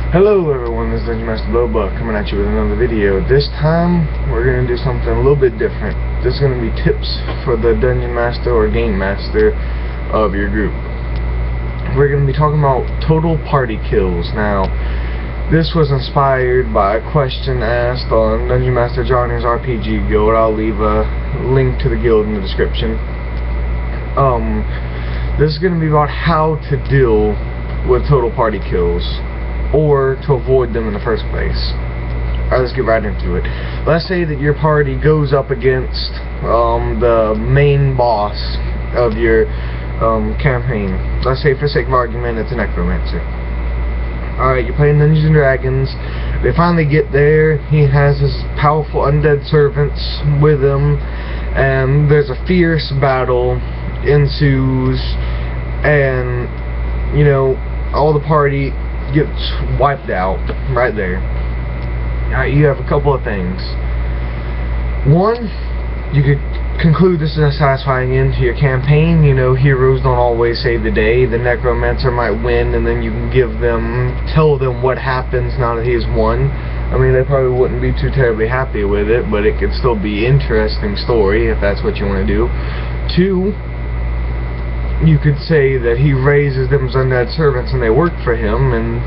Hello everyone, this is Dungeon Master Blowbuck coming at you with another video. This time, we're going to do something a little bit different. This is going to be tips for the Dungeon Master or Game Master of your group. We're going to be talking about total party kills. Now, this was inspired by a question asked on Dungeon Master Johnny's RPG Guild. I'll leave a link to the guild in the description. This is going to be about how to deal with total party kills, or to avoid them in the first place. Alright, let's get right into it. Let's say that your party goes up against the main boss of your campaign. Let's say, for sake of argument, it's a necromancer. Alright, you're playing Dungeons and Dragons. They finally get there. He has his powerful undead servants with him, and there's a fierce battle ensues, and you know, all the party gets wiped out right there. Alright, you have a couple of things. One, you could conclude this is a satisfying end to your campaign. You know, heroes don't always save the day. The necromancer might win, and then you can tell them what happens now that he's won. I mean, they probably wouldn't be too terribly happy with it, but it could still be an interesting story if that's what you want to do. Two, you could say that he raises them as undead servants and they work for him, and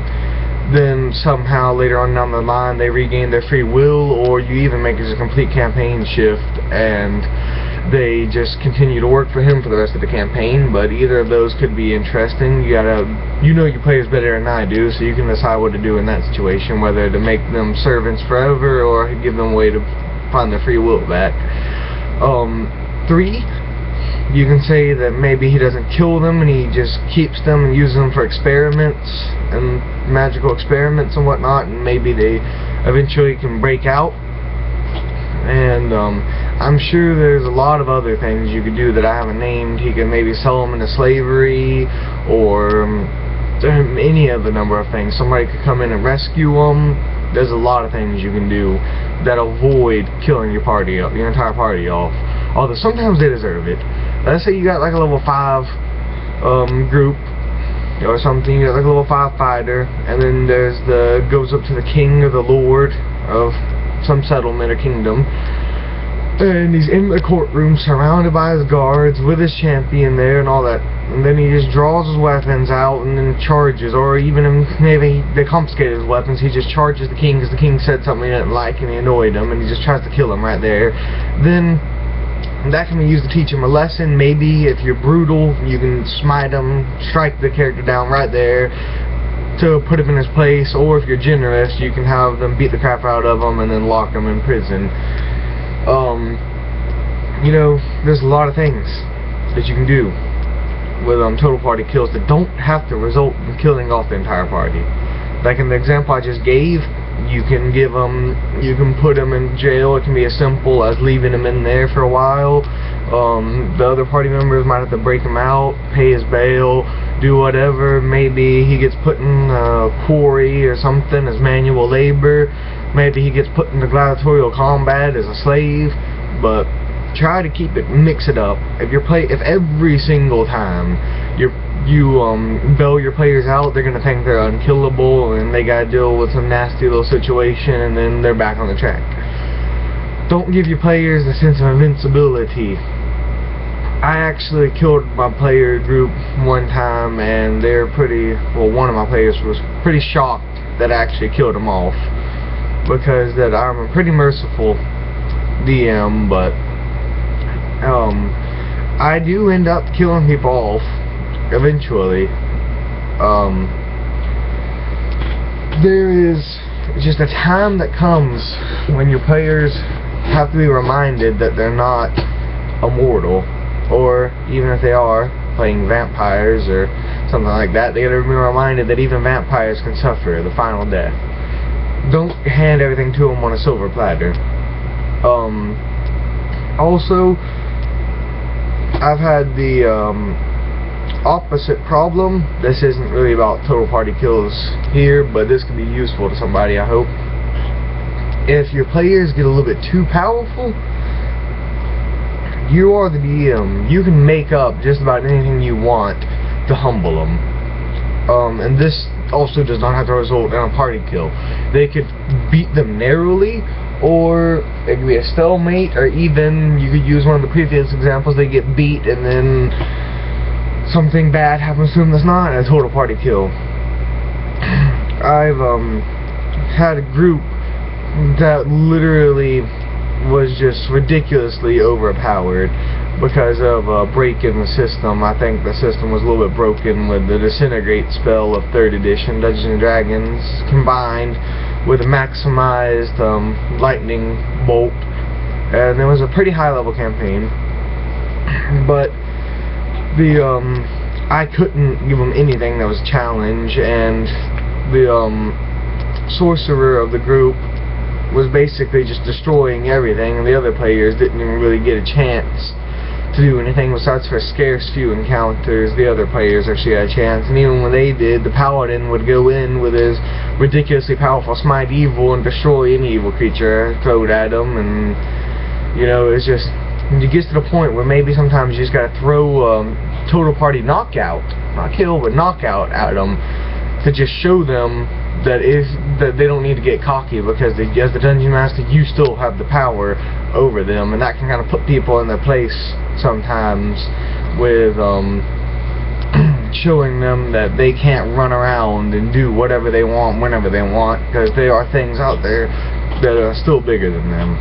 then somehow later on down the line they regain their free will, or you even make it a complete campaign shift and they just continue to work for him for the rest of the campaign. But either of those could be interesting. You know your players better than I do, so you can decide what to do in that situation, whether to make them servants forever or give them a way to find their free will back. Three, you can say that maybe he doesn't kill them and he just keeps them and uses them for experiments and magical experiments and whatnot, and maybe they eventually can break out. And I'm sure there's a lot of other things you could do that I haven't named. He can maybe sell them into slavery, or any of the number of things. Somebody could come in and rescue them. There's a lot of things you can do that avoid killing your entire party off. Although sometimes they deserve it. Let's say you got like a level 5 group or something. You got like a level 5 fighter, and then there's goes up to the king or the lord of some settlement or kingdom, and he's in the courtroom surrounded by his guards with his champion there and all that. And then he just draws his weapons out and then charges, or even if maybe they confiscate his weapons, he just charges the king because the king said something he didn't like and he annoyed him, and he just tries to kill him right there. Then that can be used to teach him a lesson. Maybe if you're brutal, you can smite him, strike the character down right there to put him in his place. Or if you're generous, you can have them beat the crap out of him and then lock him in prison. You know, there's a lot of things that you can do with total party kills that don't have to result in killing off the entire party. Like in the example I just gave, you can put him in jail. It can be as simple as leaving him in there for a while. The other party members might have to break him out, pay his bail, do whatever. Maybe he gets put in a quarry or something as manual labor. Maybe he gets put into gladiatorial combat as a slave. But try to mix it up. If every single time you bail your players out, they're gonna think they're unkillable and they gotta deal with some nasty little situation, and then they're back on the track. Don't give your players a sense of invincibility. I actually killed my player group one time, and one of my players was pretty shocked that I actually killed them off, because I'm a pretty merciful DM, but I do end up killing people off eventually. There is just a time that comes when your players have to be reminded that they're not immortal, or even if they are playing vampires or something like that, they gotta be reminded that even vampires can suffer the final death. Don't hand everything to them on a silver platter. Also, I've had the opposite problem. This isn't really about total party kills here, but this could be useful to somebody, I hope. If your players get a little bit too powerful, you are the DM. You can make up just about anything you want to humble them. And this also does not have to result in a party kill. They could beat them narrowly, or it could be a stalemate, or even you could use one of the previous examples, they get beat and then something bad happens to them that's not a total party kill. I've had a group that literally was just ridiculously overpowered because of a break in the system. I think the system was a little bit broken with the disintegrate spell of 3rd edition Dungeons & Dragons combined with a maximized lightning bolt, and it was a pretty high level campaign, but the I couldn't give them anything that was a challenge, and the sorcerer of the group was basically just destroying everything, and the other players didn't even really get a chance to do anything besides for a scarce few encounters. The other players actually had a chance, and even when they did, the paladin would go in with his ridiculously powerful smite evil and destroy any evil creature thrown at them, and you know, it's just, it gets to the point where maybe sometimes you just gotta throw total party knockout, not kill, but knockout at them to just show them that they don't need to get cocky, because as the dungeon master, you still have the power over them, and that can kind of put people in their place sometimes with showing them that they can't run around and do whatever they want whenever they want, because there are things out there that are still bigger than them.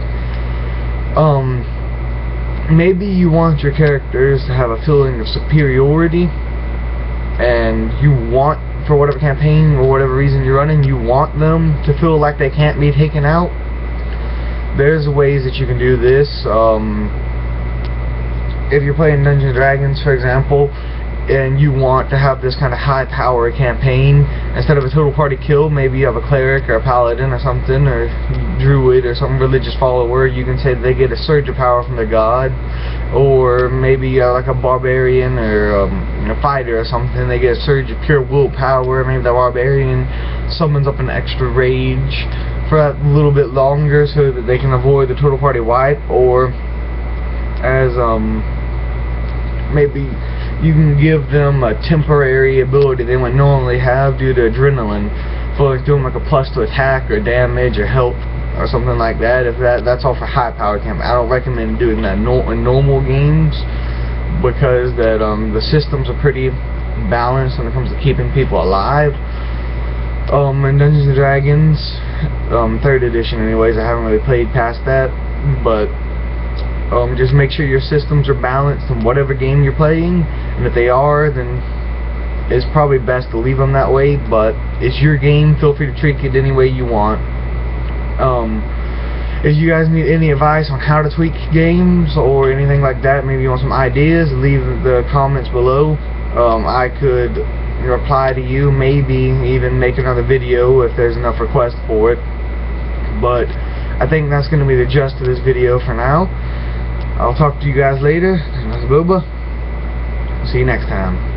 Maybe you want your characters to have a feeling of superiority, and you want, for whatever campaign or whatever reason you're running, you want them to feel like they can't be taken out. There's ways that you can do this. If you're playing Dungeons & Dragons, for example, and you want to have this kind of high power campaign, instead of a total party kill, maybe you have a cleric or a paladin or something, or druid or some religious follower. You can say that they get a surge of power from their god, or maybe like a barbarian or a fighter or something, they get a surge of pure willpower. Maybe the barbarian summons up an extra rage for a little bit longer so that they can avoid the total party wipe, or as maybe you can give them a temporary ability they would normally have due to adrenaline, for doing like a plus to attack or damage or health or something like that. If that's all for high power camp, I don't recommend doing that in normal games, because the systems are pretty balanced when it comes to keeping people alive. In Dungeons & Dragons, 3rd edition anyways, I haven't really played past that, but just make sure your systems are balanced in whatever game you're playing, and if they are, then it's probably best to leave them that way, but it's your game, feel free to tweak it any way you want. If you guys need any advice on how to tweak games or anything like that, maybe you want some ideas, leave the comments below. I could reply to you, maybe even make another video if there's enough requests for it, but I think that's going to be the gist of this video for now. I'll talk to you guys later. This is Booba. See you next time.